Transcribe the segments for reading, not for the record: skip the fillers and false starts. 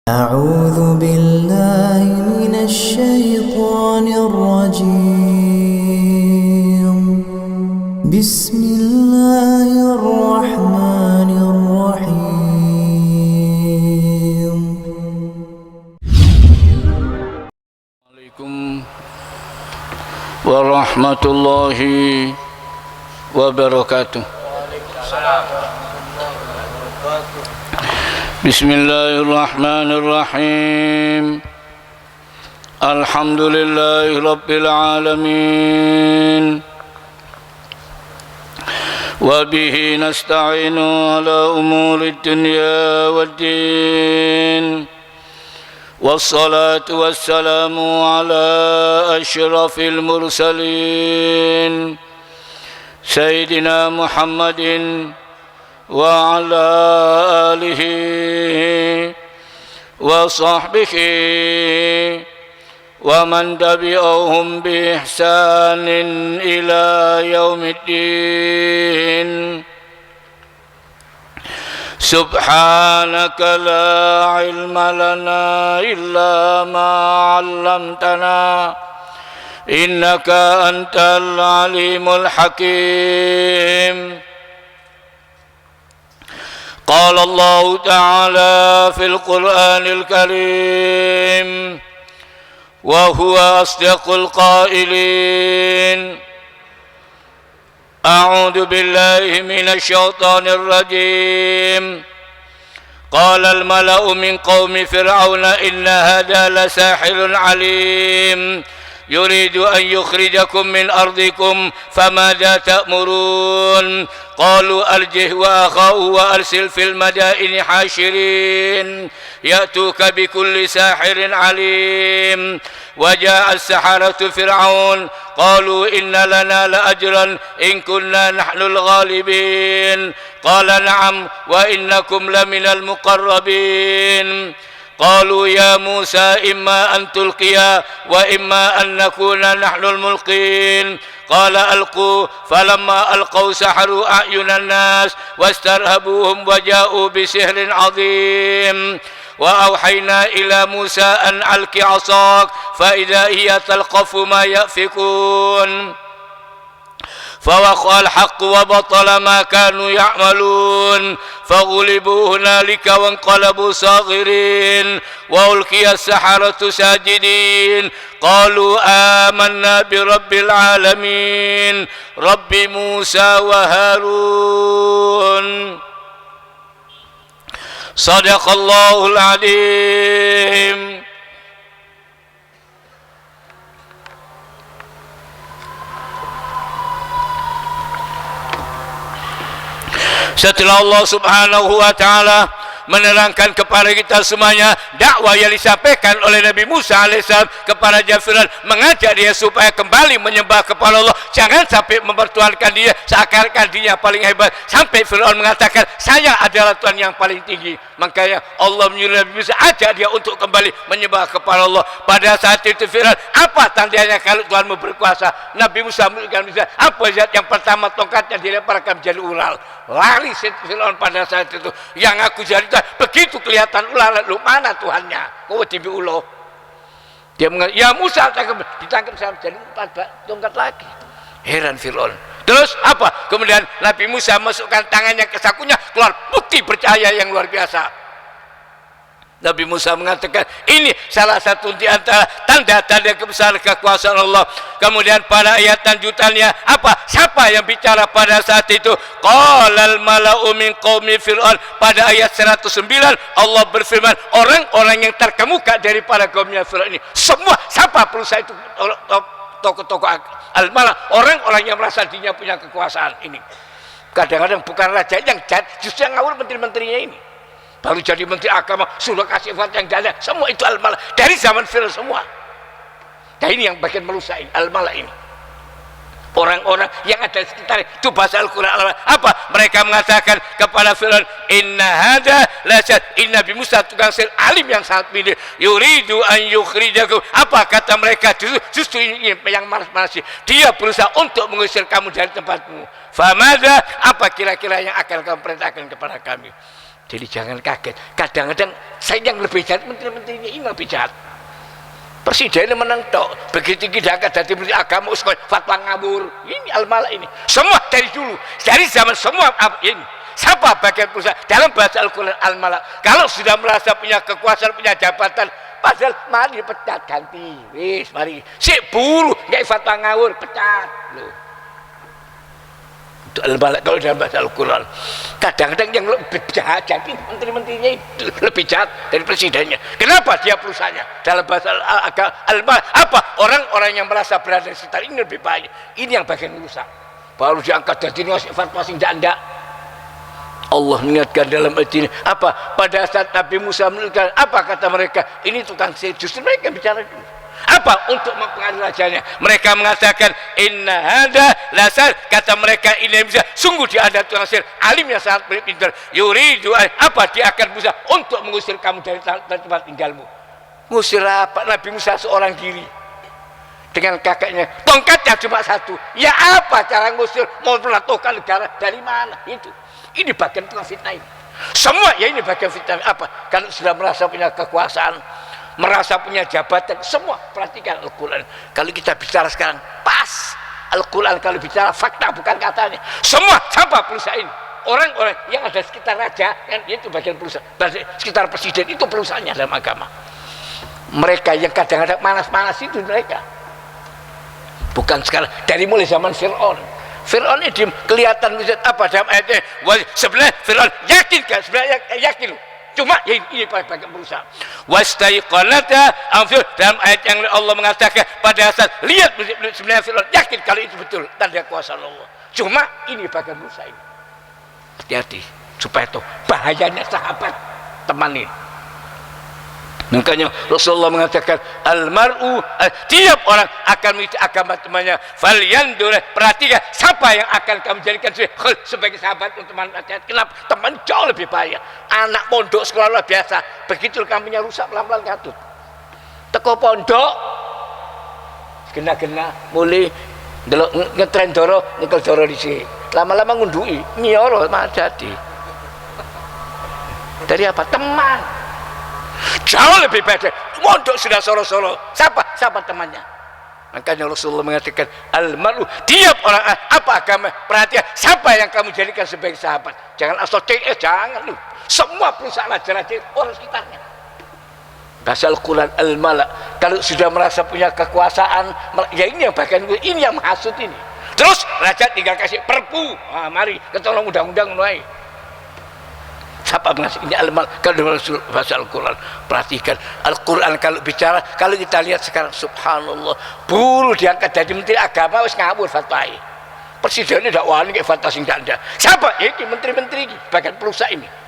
أعوذ بالله من الشيطان الرجيم. بسم الله الرحمن الرحيم. عليكم ورحمة الله وبركاته. بسم الله الرحمن الرحيم. الحمد لله رب العالمين، وبه نستعين على أمور الدنيا والدين، والصلاة والسلام على أشرف المرسلين سيدنا محمد وعلى آله وصحبه ومن تبعهم بإحسان إلى يوم الدين. سبحانك لا علم لنا إلا ما علمتنا إنك أنت العليم الحكيم. قال الله تعالى في القرآن الكريم وهو أصدق القائلين: أعوذ بالله من الشيطان الرجيم. قال الملأ من قوم فرعون إن هذا لساحر عليم يريد أن يخرجكم من أرضكم فماذا تأمرون؟ قالوا أرجه وأخاه وأرسل في المدائن حاشرين يأتوك بكل ساحر عليم. وجاء السحرة فرعون قالوا إن لنا لأجرا إن كنا نحن الغالبين. قال نعم وإنكم لمن المقربين. قالوا يا موسى إما أن تلقيا وإما أن نكون نحن الملقين. قال ألقوا، فلما ألقوا سحروا أعين الناس واسترهبوهم وجاءوا بسحر عظيم. وأوحينا إلى موسى أن ألق عصاك فإذا هي تلقف ما يأفكون. فوقع الحق وبطل ما كانوا يعملون فغلبوا هنالك وانقلبوا صاغرين وألقي السحرة ساجدين قالوا آمنا برب العالمين رب موسى وهارون. صدق الله العظيم. Setelah Allah subhanahu wa ta'ala menerangkan kepada kita semuanya dakwah yang disampaikan oleh Nabi Musa alaihissalam kepada Fir'aun, mengajak dia supaya kembali menyembah kepada Allah, jangan sampai mempertuhankan dia seakan-akan dia paling hebat, sampai Fir'aun mengatakan saya adalah Tuhan yang paling tinggi. Makanya Allah menyuruh Nabi Musa ajak dia untuk kembali menyembah kepada Allah. Pada saat itu Fir'aun, apa tandanya kalau Tuhanmu berkuasa? Nabi Musa menunjukkan apa zat yang pertama, tongkatnya dilemparkan menjadi ular. Lari Fir'aun pada saat itu, yang aku jadi begitu kelihatan ular, lu mana Tuhannya? Kau tibi ulo. Dia mengatakan, ya Musa ditangkap sama jadi 4 tongkat lagi. Heran Fir'aun. Terus apa? Kemudian Nabi Musa masukkan tangannya ke sakunya, keluar putih bercahaya yang luar biasa. Nabi Musa mengatakan ini salah satu di antara tanda-tanda kebesaran kekuasaan Allah. Kemudian pada ayat lanjutannya apa? Siapa yang bicara pada saat itu? Qalal mala'u min qaumi Fir'aun. Pada ayat 109 Allah berfirman, orang-orang yang terkemuka daripada kaumnya Fir'aun ini semua, siapa perusahaan itu? Tokoh-tokoh al-mala, orang-orang yang merasa dirinya punya kekuasaan ini. Kadang-kadang bukan raja yang jahat, justru yang ngawur menteri-menterinya ini. Baru jadi menteri agama, sudah kasih fatwa yang jahat, semua itu al-mala dari zaman Fir'aun semua. Nah ini yang bagian merusak ini, al-mala ini. Orang-orang yang ada di sekitar itu bahasa Al-Quran apa? Mereka mengatakan kepada Fir'aun, inna hadza lasat, inna Nabi Musa tukang sihir alim yang sangat pilih, yuridu an yukhrijakum. Apa kata mereka? Justru ini yang malas-malas, dia berusaha untuk mengusir kamu dari tempatmu. Famadza, apa kira-kira yang akan kamu perintahkan kepada kami? Jadi jangan kaget. Kadang-kadang saya yang lebih jahat, menteri-menterinya ini lebih jahat. Presidennya menang tok. Begitu kita akan jadi menteri agama, fatwa ngawur. Ini al-mala ini. Semua dari dulu, dari zaman semua ini. Siapa bagian perusahaan dalam bahasa Al-Quran al-mala? Kalau sudah merasa punya kekuasaan, punya jabatan, padahal mari pecat ganti. Wis, mari. Si buruh nggak fatwa ngawur, pecat. Loh. Al-Balak kalau dalam bahasa Al-Quran kadang-kadang yang lebih jahat jadi menteri-menterinya itu lebih jahat dari presidennya. Kenapa dia perusahaannya dalam bahasa Al-Balak? Apa? Orang-orang yang merasa berada di sekitar ini lebih baik, ini yang bagian rusak, baru diangkat jadi ngasih fatwa sing ndak. Allah mengingatkan dalam ayat ini apa? Pada saat Nabi Musa menunjukkan apa kata mereka, ini tukang sihir. Justru mereka bicara dulu apa untuk mempengaruhi rajanya. Mereka mengatakan inna hada lasar, kata mereka ini bisa sungguh dia ada tukang sihir alim yang sangat pintar. Yuridu apa, dia akan berusaha untuk mengusir kamu dari tempat tinggalmu. Ngusir apa? Nabi Musa seorang diri dengan kakaknya, tongkatnya cuma satu. Ya apa cara ngusir? Mau menatuhkan negara dari mana? Ini bagian tukang fitnah ini. Semua ya ini bagian fitnah. Apa? Kalau sudah merasa punya kekuasaan, merasa punya jabatan, semua perhatikan Al-Quran. Kalau kita bicara sekarang pas Al-Quran, kalau bicara fakta bukan katanya. Semua siapa perusahaan ini? Orang-orang yang ada sekitar raja, yang itu bagian perusahaan. Sekitar presiden itu perusahaannya dalam agama. Mereka yang kadang-kadang manas-manas itu mereka. Bukan sekarang, dari mulai zaman Fir'aun. Fir'aun ini kelihatan apa dalam ayatnya? Sebenarnya Fir'aun yakin kan? Sebenarnya yakin loh. Cuma ya ini bagian berusaha. Wastaiqanata anfir, dalam ayat yang Allah mengatakan pada saat lihat sebenarnya Fir'aun yakin kalau itu betul tanda kuasa Allah. Cuma ini bagian berusaha ini. Hati-hati supaya itu bahayanya sahabat teman ini. Makanya Rasulullah mengatakan almar'u, tiap orang akan mengikuti agama temannya. Falyandur, perhatikan siapa yang akan kamu jadikan sebagai sahabat untuk teman. Kenapa? Teman jauh lebih bahaya. Anak pondok sekolah luar biasa, begitu kamunya rusak pelan-pelan katut. Teko pondok gena-gena mulai ngetren doro, nyekel doro di sini. Lama-lama ngundui, mioro mah jadi. Dari apa? Teman. Jauh lebih baik. Mondok sudah solo-solo. Siapa temannya? Makanya Rasulullah mengatakan almaru, tiap orang apa agama, perhatian siapa yang kamu jadikan sebagai sahabat. Jangan asal jangan lu. Semua perusahaan raja-raja orang sekitarnya. Bahasa Al-Quran al-mala, kalau sudah merasa punya kekuasaan, ya ini yang bagian ini yang menghasut ini. Terus raja tinggal kasih perpu, mari ketolong undang-undang mulai. Siapa mengasih ini al-mal? Kalau bahasa Al-Quran, perhatikan Al-Quran kalau bicara, kalau kita lihat sekarang subhanallah, buruh diangkat jadi menteri agama wis ngawur fatwai. Presidennya tidak wani kayak fatwa sing ada. Siapa? Ini menteri-menteri ini, bagian perusahaan ini.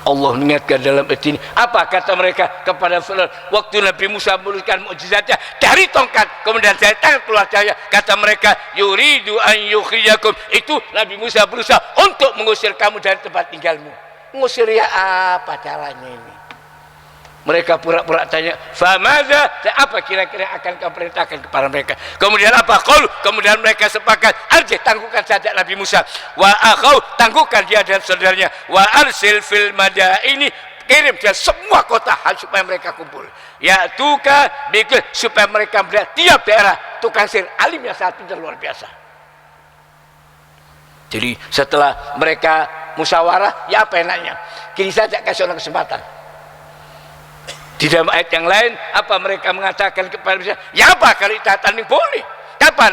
Allah mengingatkan dalam ayat ini apa kata mereka kepada Fir'aun waktu Nabi Musa menurunkan mukjizatnya dari tongkat, kemudian dari tangan keluar cahaya. Kata mereka yuridu an yukhrijakum, itu Nabi Musa berusaha untuk mengusir kamu dari tempat tinggalmu. Ngusir ya apa caranya ini? Mereka pura-pura tanya, famadza, apa kira-kira akan kau perintahkan kepada mereka? Kemudian apa? Qalu, kemudian mereka sepakat, arjih, tangguhkan saja Nabi Musa. Wa akhau, tangguhkan dia dan saudaranya. Wa arsil fil madaini, kirim dia semua kota supaya mereka kumpul. Ya tuka bikin supaya mereka melihat tiap daerah tukang sihir alim yang sangat pintar luar biasa. Jadi setelah mereka musyawarah, ya apa enaknya? Kini saja kasih orang kesempatan. Di dalam ayat yang lain apa mereka mengatakan kepada Musa, ya apa kalau itatan ini boleh? Kapan?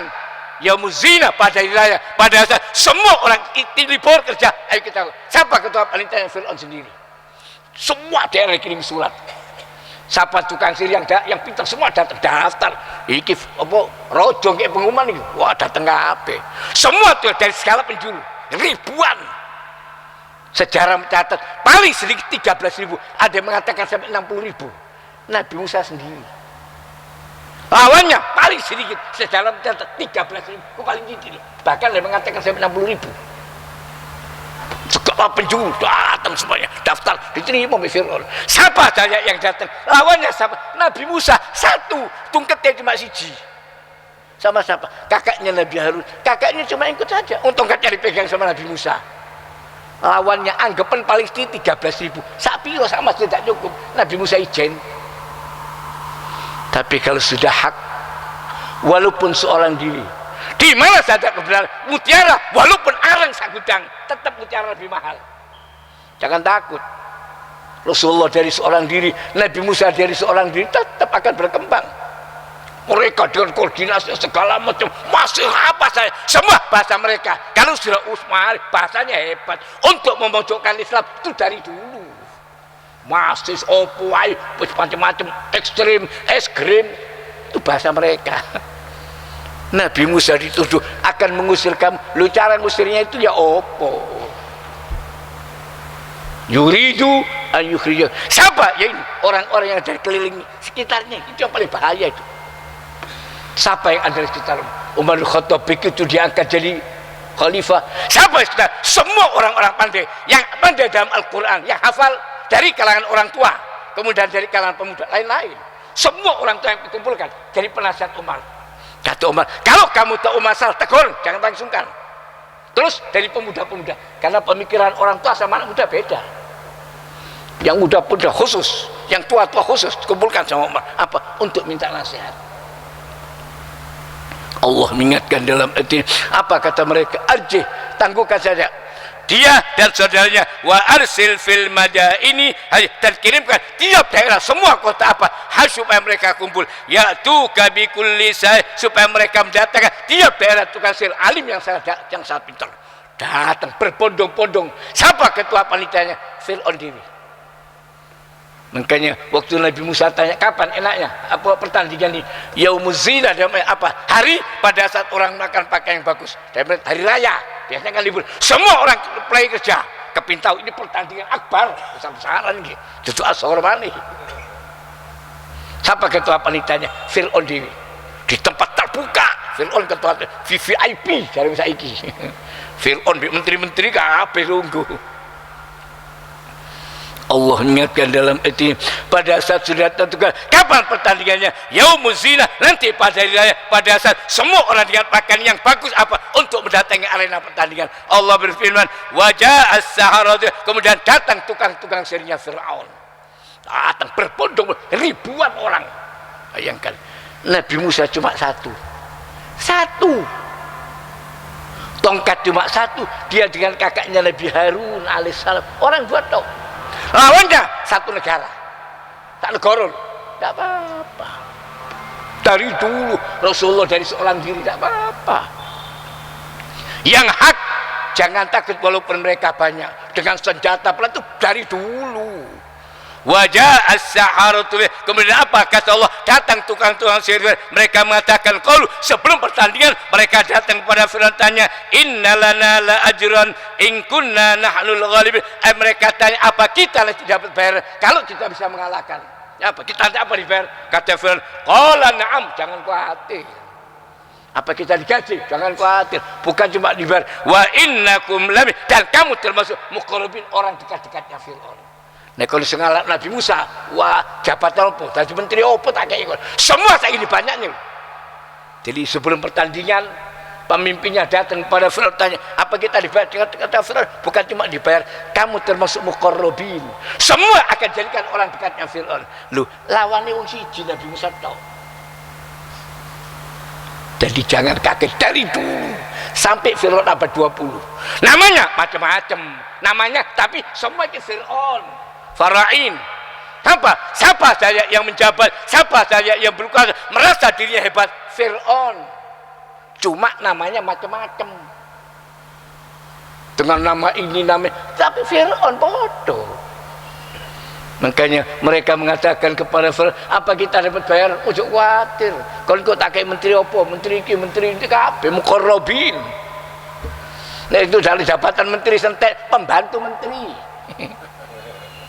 Yaumuzina, pada hari raya, pada saat semua orang libur kerja. Ayo kita, siapa ketua panitia? Fir'aun sendiri. Semua daerah kirim surat. Siapa tukang sihir yang pintar semua datang daftar. Iki apa rojo kayak pengumuman ini. Wah datang ngape? Semua tuh dari skala penjuru ribuan. Sejarah mencatat paling sedikit 13.000, ada yang mengatakan sampai 60.000. Nabi Musa sendiri. Lawannya paling sedikit, sejarah mencatat 13.000, paling sedikit. Bahkan ada yang mengatakan sampai 60.000. Segala penjuru datang semuanya, daftar diterima oleh Fir'aun. Siapa saja yang datang? Lawannya siapa? Nabi Musa satu, tungketnya cuma siji. Sama siapa? Kakaknya Nabi Harun. Kakaknya cuma ikut saja. Tongkatnya dipegang sama Nabi Musa. lawannya anggapan paling sedikit 13.000 sapi sama tidak cukup. Nabi Musa izin. Tapi kalau sudah hak, walaupun seorang diri, di mana saja kebenaran, mutiara walaupun arang sagudang, tetap mutiara lebih mahal. Jangan takut. Rasulullah dari seorang diri, Nabi Musa dari seorang diri, tetap akan berkembang. Mereka dengan koordinasi segala macam, masih apa saya, semua bahasa mereka. Kalau sudah Utsman bahasanya hebat untuk memojokkan Islam itu dari dulu. Masih opuai, macam-macam ekstrim, es krim itu bahasa mereka. Nabi Musa dituduh akan mengusir kamu. Lu cara ngusirnya itu ya opo. Yuridu an yukhrija. Siapa? Ya ini orang-orang yang dari keliling sekitarnya, itu yang paling bahaya itu. Siapa yang ada di sekitar Umar bin Khattab begitu diangkat jadi khalifah? Siapa yang sekitar? Semua orang-orang pandai yang pandai dalam Al-Quran, yang hafal dari kalangan orang tua, kemudian dari kalangan pemuda lain-lain. Semua orang tua yang dikumpulkan jadi penasihat Umar. Kata Umar, kalau kamu tahu masalah tegur, jangan langsungkan. Terus dari pemuda-pemuda, karena pemikiran orang tua sama anak muda beda. Yang muda-muda khusus, yang tua-tua khusus dikumpulkan sama Umar. Apa? Untuk minta nasihat. Allah mengingatkan dalam ayat ini, apa kata mereka? Arjih, tangguhkan saja dia dan saudaranya, wa arsil fil madaini, dan kirimkan tiap daerah semua kota apa supaya mereka kumpul, ya'tuka bi kulli say, supaya mereka mendatangkan tiap daerah tukang sihir alim yang sangat pintar, datang berbondong-bondong. Siapa ketua panitianya? Fir'aun diri. Makanya waktu Nabi Musa tanya kapan enaknya apa pertandingan ini, yaumuz zina, apa hari pada saat orang makan pakaian yang bagus, dan hari raya biasanya kan libur, semua orang mulai kerja kepintau, ini pertandingan akbar besar-besaran gitu, itu asal mani. Siapa ketua panitianya? Fir'aun diri, di tempat terbuka. Fir'aun ketua VVIP dari saiki. Fir'aun menteri-menteri kabeh lungguh. Allah mengingatkan dalam itu, pada saat sudah tentukan kapan pertandingannya, yaumuz zina, nanti pada hari raya, pada saat semua orang dengan pakaian yang bagus apa untuk mendatangi arena pertandingan. Allah berfirman, wajah as-saharatu, kemudian datang tukang-tukang sihirnya Fir'aun, datang berbondong ribuan orang. Bayangkan, Nabi Musa cuma satu, tongkat cuma satu, dia dengan kakaknya Nabi Harun alaihissalam, orang buat tau. Lawannya satu negara, tak negara, tidak apa-apa. Dari dulu Rasulullah dari seorang diri tidak apa-apa. Yang hak jangan takut walaupun mereka banyak, dengan senjata pelan itu dari dulu. Wajah as-saharatu, kemudian apa kata Allah? Datang tukang-tukang sihir, mereka mengatakan qalu, sebelum pertandingan mereka datang kepada Fir'aun tanya, innalana la ajran in kunna nahnul ghalibin. Mereka tanya, apa kita nanti dapat bayar kalau kita bisa mengalahkan? Apa kita nanti apa dibayar? Kata Fir'aun, qala na'am, jangan khawatir. Apa kita digaji? Jangan khawatir, bukan cuma dibayar, wa innakum lam, dan kamu termasuk muqarrabin, orang dekat-dekatnya Fir'aun. Nah kalau sengalap Nabi Musa, wah jabatan apa? Tadi menteri apa tak kayak semua saya ini banyaknya. Jadi sebelum pertandingan pemimpinnya datang kepada Fir'aun tanya, apa kita dibayar? Kata Fir'aun, bukan cuma dibayar, kamu termasuk muqarrabin. Semua akan jadikan orang dekatnya Fir'aun. Loh, lawannya wong siji Nabi Musa tahu. Jadi jangan kaget dari dulu sampai Fir'aun abad 20. Namanya macam-macam, namanya tapi semua itu Fir'aun. Farain, siapa saya yang menjabat, siapa saya yang berkuasa, merasa dirinya hebat? Fir'aun. Cuma namanya macam-macam, dengan nama ini namanya, tapi Fir'aun bodoh. Makanya mereka mengatakan kepada Fir'aun, apa kita dapat bayar? Ojo khawatir, kalau kau tak kayak menteri apa, menteri ini kabeh muqarrabin. Nah itu dari jabatan menteri sentek pembantu menteri.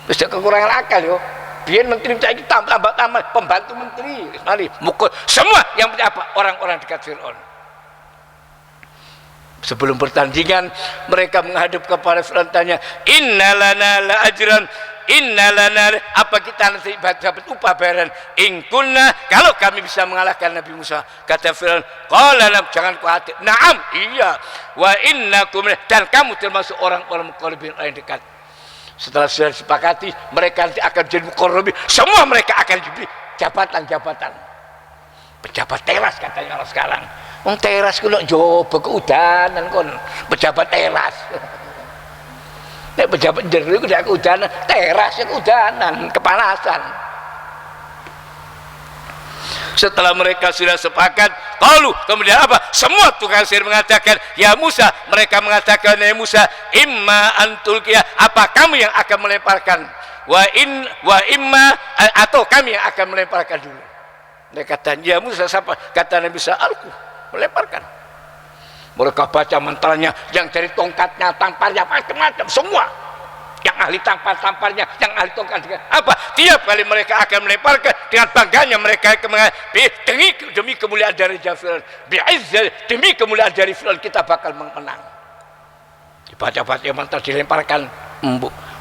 Sudah kekurangan akal yo. Biar menteri saya tambah pembantu menteri. Mari mukul semua yang apa orang-orang dekat Fir'aun. Sebelum pertandingan mereka menghadap kepada Fir'aun tanya, innalana la ajran inna lana, apa kita nanti dapat upah bayaran in kunna, kalau kami bisa mengalahkan Nabi Musa. Kata Fir'aun, qala lam, jangan khawatir, na'am, iya, wa innakum, dan kamu termasuk orang-orang muqarrabin yang dekat. Setelah sudah disepakati, mereka nanti akan jadi muqarrabin, semua mereka akan diberi jabatan-jabatan, pejabat teras katanya orang sekarang. Wong teras ku nek njoba keudanan kon, pejabat teras. Nek pejabat jero iku nek keudanan, teras ya keudanan, kepanasan. Setelah mereka sudah sepakat, qalu, kemudian apa? Semua tukang sihir mengatakan, ya Musa, mereka mengatakan, ya Musa, imma antulqiya, apa kamu yang akan melemparkan? Wa imma, atau kami yang akan melemparkan dulu. Mereka kata, ya Musa, siapa? Kata Nabi Musa, aku melemparkan. Mereka baca mantranya, yang dari tongkatnya, tamparnya, macam-macam, semua. Yang ahli tampar-tamparnya, yang ahli tongkat, apa? Tiap kali mereka akan melemparkan, dengan bangganya mereka demi kemuliaan dari Fir'aun, demi kemuliaan dari Fir'aun, kita bakal menang. Dibaca-baca mantra, dilemparkan.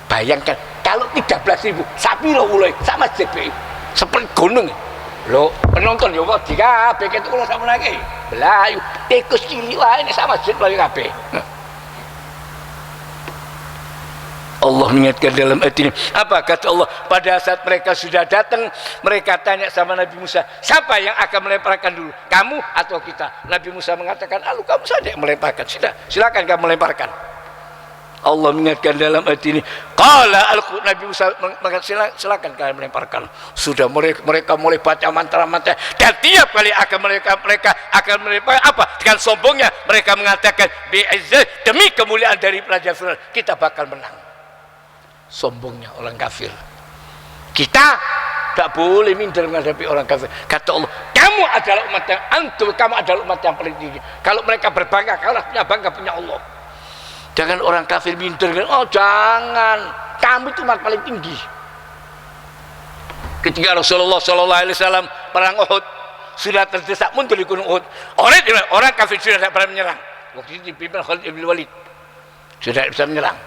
Bayangkan, kalau 13.000 sapi lo mulai, sama JP, seperti gunung. Lo penonton ya kok dikabeh ketu kula sama lagi belayu tikus cilik wae nek sama masjid belayu kabeh. Allah mengingatkan dalam ayat ini, apa kata Allah? Pada saat mereka sudah datang, mereka tanya sama Nabi Musa, siapa yang akan melemparkan dulu, kamu atau kita? Nabi Musa mengatakan, kamu saja yang melemparkan. Silakan kamu melemparkan. Allah mengingatkan dalam ayat ini, qala Nabi Musa mengatakan, silakan kalian melemparkan. Sudah mereka mulai baca mantra-mantra, dan tiap kali akan mereka akan melempar apa? Dengan sombongnya mereka mengatakan, bi'izzat, demi kemuliaan dari Raja Fir'aun, kita bakal menang. Sombongnya orang kafir. Kita tak boleh minder menghadapi orang kafir. Kata Allah, kamu adalah umat yang kamu adalah umat yang paling tinggi. Kalau mereka berbangga, kaulah punya bangga punya Allah. Jangan orang kafir minder, jangan, kami itu umat paling tinggi. Ketika Rasulullah SAW perang Uhud, sudah terdesak mundur di gunung Uhud, orang kafir sudah tidak pernah menyerang. Waktu itu dipimpin Khalid bin Walid, sudah tidak bisa menyerang.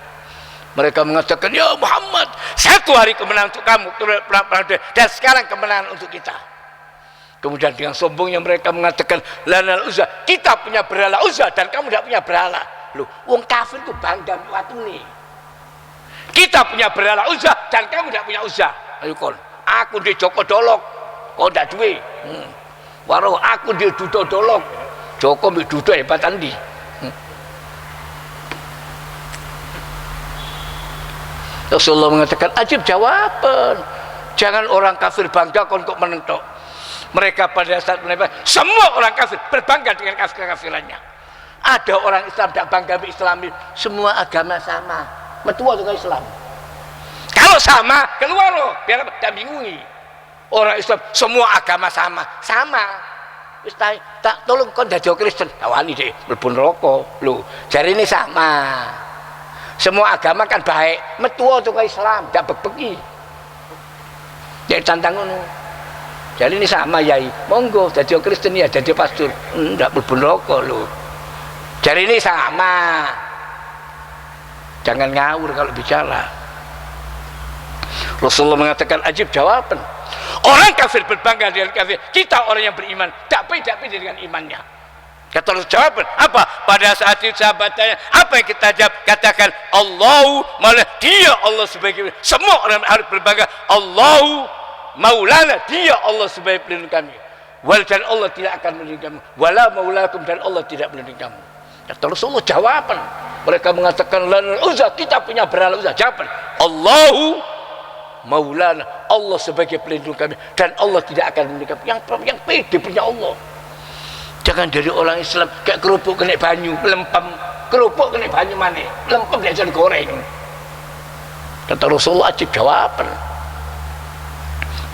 Mereka mengatakan, ya Muhammad, satu hari kemenangan untuk kamu, dan sekarang kemenangan untuk kita. Kemudian dengan sombongnya mereka mengatakan, lanal Uzza, kita punya berhala Uzza dan kamu tidak punya berhala. Loh, wong kafir itu bangga waktu nih. Kita punya berhala Uzza dan kamu tidak punya Uzza. Ayo kon, aku di Joko Dolok, kau tidak duwe. Waro aku di Dudo Dolok, Joko mbek Dudo hebat andi. Rasulullah mengatakan, ajib jawaban. Jangan orang kafir bangga kon kok menentok. Mereka pada saat menembak, semua orang kafir berbangga dengan kafir-kafirannya. Ada orang Islam tidak bangga dengan Islam, semua agama sama. Metua juga Islam. Kalau sama, keluar loh, biar tidak bingungi. Orang Islam semua agama sama. Tak tolong kon dadi Kristen, tawani deh, mlebu neraka. Lho, jari ini sama. Semua agama kan baik, metua juga Islam, tidak berbeki. Jadi tantang ngono. Jadi ini sama yai, monggo jadi Kristen ya, jadi pastor, tidak berbunroko loh. Jadi ini sama. Jangan ngawur kalau bicara. Rasulullah mengatakan, ajib jawaban. Orang kafir berbangga dengan kafir, kita orang yang beriman tak beda dengan imannya. Kata Rasul jawaban apa? Pada saat itu sahabatnya, apa yang kita jawab? Katakan Allahu maula, dia Allah sebagai, semua orang harus berbangga, Allahu maulana, dia Allah sebagai pelindung kami. Wal, dan Allah tidak akan melindungi kamu. Wala maulakum, dan Allah tidak melindungi kamu. Kata Rasulullah jawaban. Mereka mengatakan lanal Uzza, kita punya berhala Uzza. Jawaban Allahu maulana, Allah sebagai pelindung kami, dan Allah tidak akan melindungi kami. Yang pede punya Allah. Jangan dari orang Islam kayak kerupuk kena banyu melempem, kerupuk kena banyu mana melempem dia jadi goreng. Kata Rasulullah ajib jawaban.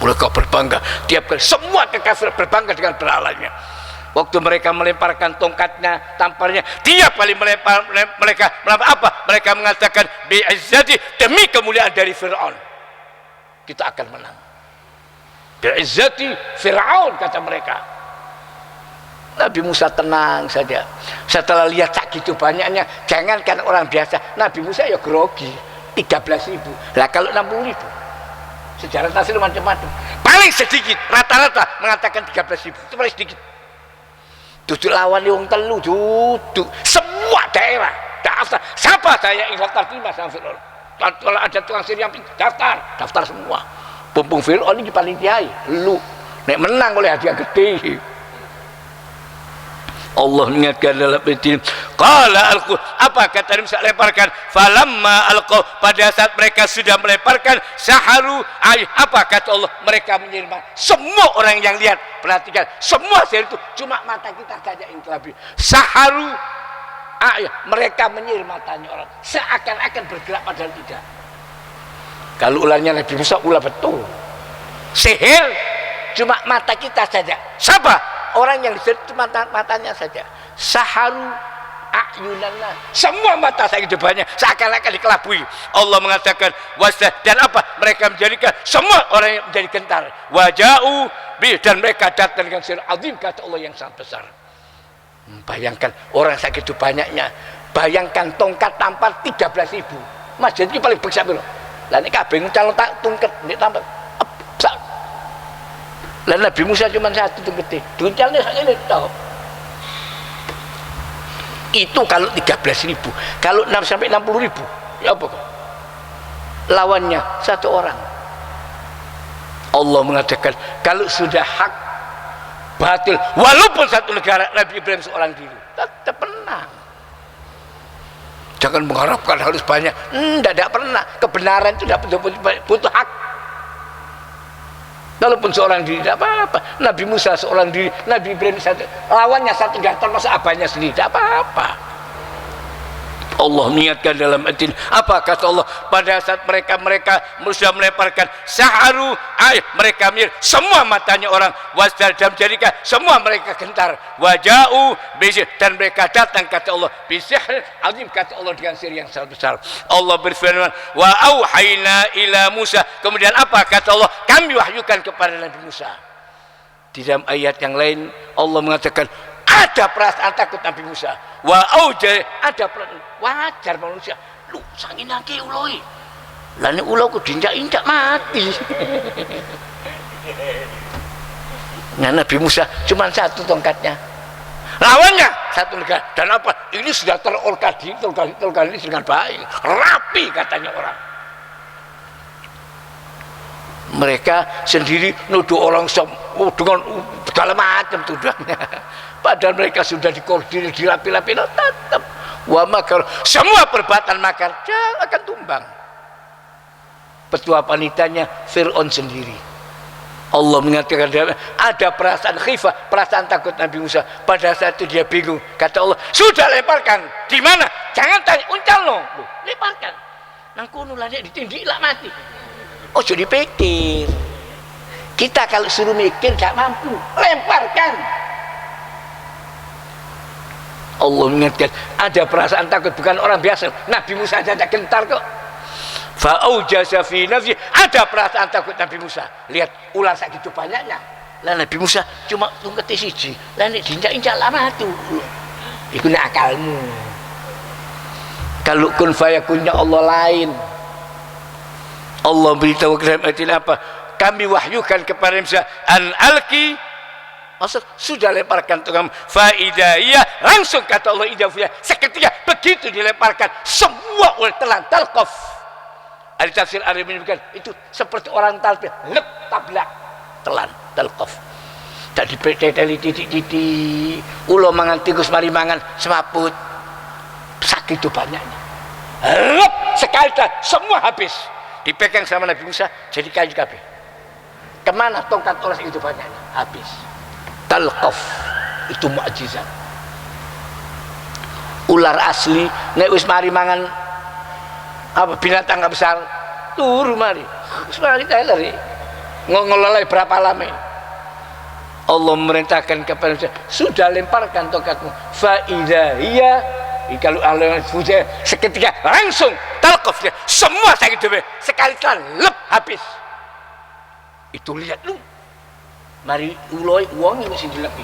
Mereka berbangga tiap kali, semua kekafiran berbangga dengan berhalanya. Waktu mereka melemparkan tongkatnya, tamparnya, tiap kali mereka apa? Mereka mengatakan bi'izzati, demi kemuliaan dari Fir'aun kita akan menang. Bi'izzati Fir'aun, kata mereka. Nabi Musa tenang saja. Setelah lihat tak gitu banyaknya, jangankan orang biasa, Nabi Musa ya grogi. 13.000. Lah kalau 60.000, sejarah tafsir macam-macam. Paling sedikit rata-rata mengatakan 13.000 itu paling sedikit. Duduk lawan wong telu, duduk semua daerah daftar. Siapa saya yang daftar terima sama Fir'aun? Kalau ada tukang sihir yang daftar semua. Pumpung Fir'aun ini paling kiai, lu nek menang oleh hadiah gede. Allah mengingatkan dalam ayat qala alqu, apa kata Musa lemparkan, falamma alqau, pada saat mereka sudah melemparkan, saharu apa kata Allah, mereka menyirman. Semua orang yang lihat, perhatikan, semua sihir itu cuma mata kita saja yang terlebih. Saharu mereka menyihir matanya orang, seakan-akan bergerak padahal tidak. Kalau ulangnya Nabi Musa, ulah betul. Sihir cuma mata kita saja. Siapa? Orang yang disebut cuma matanya saja. Saharu ayunanna, semua mata saya kedepannya seakan-akan dikelabui. Allah mengatakan wasdah, dan apa? Mereka menjadikan semua orang yang menjadi gentar. Waja'u bi, dan mereka datang dengan sihir azim, kata Allah, yang sangat besar. Bayangkan orang segitu banyaknya. Bayangkan tongkat tampar 13.000. Mas jadi paling besar loh. Lah nek kabeh calon tak tungket nek tampar. Lah Nabi Musa cuma satu tungkete. Duncalnya sakjane tok. Itu kalau 13.000. Kalau 6 sampai 60.000, ya apa kok? Lawannya satu orang. Allah mengatakan kalau sudah hak batil, walaupun satu negara, Nabi Ibrahim seorang diri tetap menang. Jangan mengharapkan harus banyak. Tidak pernah. Kebenaran itu tidak butuh hak. Walaupun seorang diri tidak apa-apa. Nabi Musa seorang diri, Nabi Ibrahim satu, lawannya satu, tidak termasuk abahnya sendiri, tidak apa-apa. Allah mengingatkan dalam ayat ini, apa kata Allah, pada saat mereka sudah melemparkan saharu mereka mir, semua matanya orang wasdar, dan menjadikan semua mereka gentar. Waja'u bisir, dan mereka datang, kata Allah, bisir azim, kata Allah, dengan sihir yang sangat besar. Allah berfirman, wa auhayna ila Musa, kemudian apa kata Allah, kami wahyukan kepada Nabi Musa. Di dalam ayat yang lain Allah mengatakan ada perasaan takut Nabi Musa. Wa auja, ada perasaan wajar manusia. Lu sangin nake uloi. Lah nek ulo ku diinjak-injak mati. Nah, Nabi Musa cuma satu tongkatnya. Lawannya satu negara. Dan apa? Ini sudah terorganisir dengan baik. Rapi katanya orang. Mereka sendiri nuduh orang dengan segala macam tuduhannya. Padahal mereka sudah dikoordinir, dirapi-rapi, tetap wa makar, semua perbuatan makar akan tumbang. Ketua panitanya Fir'aun sendiri. Allah mengatakan ada perasaan khifah, perasaan takut Nabi Musa. Pada saat itu dia bingung. Kata Allah, sudah lemparkan. Di mana? Jangan tanya, uncal no. Lemparkan. Nang kuno lah dia ditindik lah mati. Oh, sudah dipikir. Kita kalau suruh mikir gak mampu. Lemparkan. Allah mengingatkan ada perasaan takut, bukan orang biasa. Nabi Musa saja gentar kok. Fa'aujasa fi nafsi, ada perasaan takut Nabi Musa. Lihat ular segitu banyaknya. Lah Nabi Musa cuma tungketi siji. Lah nek diinjak-injak lama tuh. Iku nek akalmu. Kalau kun fayakunnya Allah lain. Allah beritahu kepada ayat apa? Kami wahyukan kepada Musa an alki. Maksud sudah lemparkan tukang faidahiyah, langsung kata Allah idafiyah, seketika begitu dilemparkan semua oleh telan talqaf. Ada tafsir Arab menyebutkan itu seperti orang talpil, lep tablak, telan talqaf. Tak dipeteli titik-titik, ulo mangan tikus mari mangan semaput, sakit itu banyaknya. Lep sekali semua habis, dipegang sama Nabi Musa jadi kayu kabeh. Kemana tongkat orang itu banyaknya? Habis. Talqaf itu mukjizat. Ular asli nek wis mari mangan apa binatang besar turu mari. Wis mari teler. Ngololai berapa lama? Allah memerintahkan kepada Musa, sudah lemparkan tongkatmu. Fa idza hiya, kalau Allah sudah seketika langsung talqaf dia. Semua sakit dhewe sekali lep habis. Itu lihat lu. Mari uloi uang ini mesti dilepi.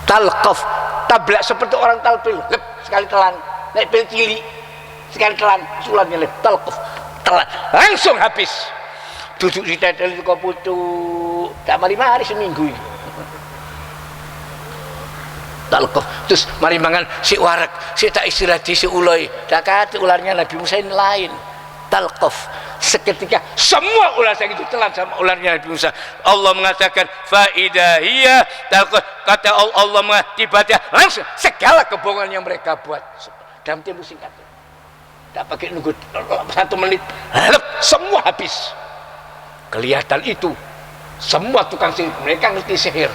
Talqaf, tablak seperti orang talpil, lep sekali telan, naik pil cili. sekali telan ularnya talqaf, telan langsung habis. Duduk di tetel itu kok putu tak mari-mari seminggu ini. Talqaf terus mari mangan si warak, si tak istirahat di si uloi, tak kata ularnya Nabi Musa ini lain. Talqaf seketika semua ular itu telan sama ularnya Nabi Musa. Allah mengatakan fa idza hiya talqaf, kata Allah tiba-tiba langsung segala kebohongan yang mereka buat dalam tempo singkat, tak pakai nunggu 1 menit, semua habis. Kelihatan itu semua tukang sihir mereka ngerti sihir.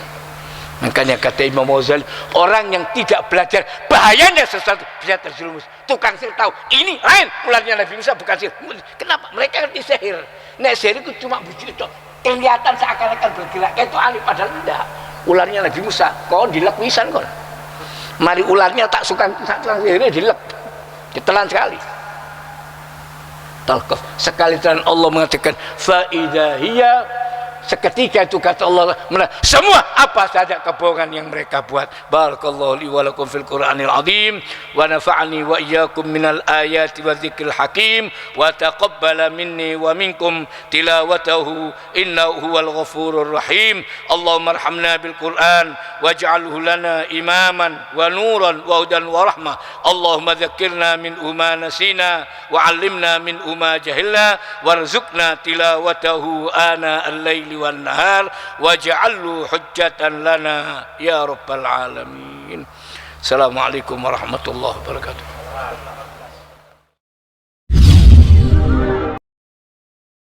Makanya kata Imam Ghazali, orang yang tidak belajar bahayanya sesuatu bisa terjerumus. Tukang sihir tahu ini lain ularnya Nabi Musa bukan sihir. Kenapa? Mereka ngerti sihir. Nah sihir itu cuma bujuk itu, kelihatan seakan-akan bergerak itu alih, padahal tidak. Ularnya Nabi Musa kau dilek pisan kau. Mari ularnya tak suka tukang sihirnya dilek, ditelan sekali. Talqaf sekali telan Allah mengatakan fa idza hiya, seketika itu kata Allah semua apa saja kebohongan yang mereka buat. Barakallahu li wa lakum fil Qur'anil azim wa nafa'ani wa iyyakum minal ayati wa dzikril hakim wa taqabbala minni wa minkum tilawatahu innahu huwal ghafurur rahim. Allahumma arhamna bil Qur'an waj'alhu lana imaman wa nuran wa hudan wa rahmah. Allahumma dzakkirna min ma nasina wa 'allimna min ma jahilna warzuqna tilawatahu ana al-laili wan nahar waj'alhu hujjatan lana ya rabbal alamin. Assalamualaikum warahmatullahi wabarakatuh.